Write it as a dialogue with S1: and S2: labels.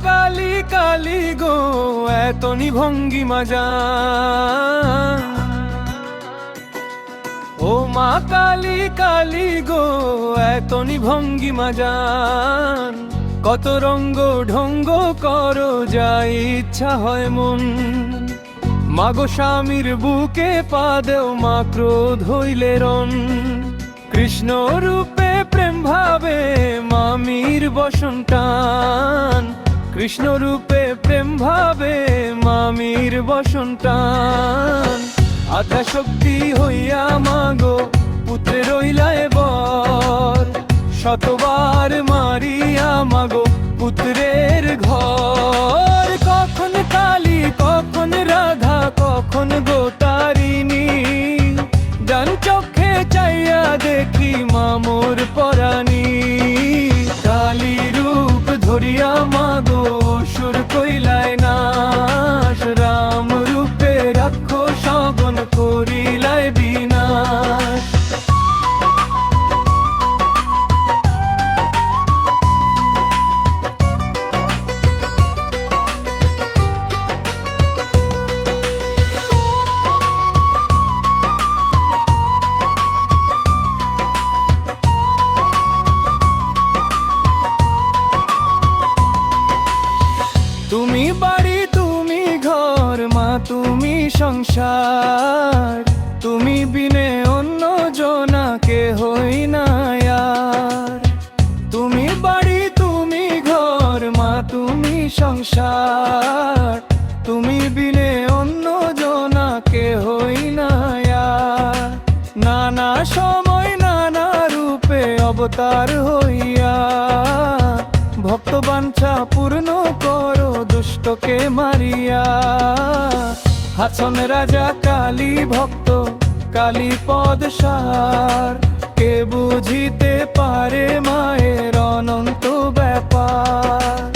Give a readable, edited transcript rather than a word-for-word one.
S1: কালী কালী গো এতনি ভঙ্গিমা জান, ও মা কালী কালী গো এতনি ভঙ্গিমা জান, কত রঙ্গ ঢঙ্গ করো যাই ইচ্ছা হয় মন। মাগো স্বামীর বুকে পা দেও মা ক্রোধ হইলে রণ, কৃষ্ণ রূপে প্রেম ভাবে মামির বসন টান, কৃষ্ণ রূপে প্রেম ভাবে মামির বসন টান। আধা শক্তি হইয়া মাগো পুত্রে রইলায় বর, শতবার মারিয়া মাগো পুত্রের ঘর। কখন কালী কখন রাধা কখন গোতারিণী, ডান চোখে চাইয়া দেখি মামোর পরাণী। কালী রূপ ধরিয়া মাগো সুর কইলায় নাশ, রাম রূপে রাক্ষস সগন করিলায় বিনাশ। তুমি বাড়ি তুমি ঘর মা তুমি সংসার, তুমি বিনে অন্য জনাকে হই না আর। তুমি বাড়ি তুমি ঘর মা তুমি সংসার, তুমি বিনে অন্য জনাকে হই না আর। নানা সময় নানা রূপে অবতার হইয়া, ভক্ত বাঞ্ছা পূর্ণ করো দুষ্টকে মারিয়া। হাসন রাজা কালী ভক্ত কালী পদ সার, কে বুঝিতে পারে মায়ের অনন্ত ব্যাপার।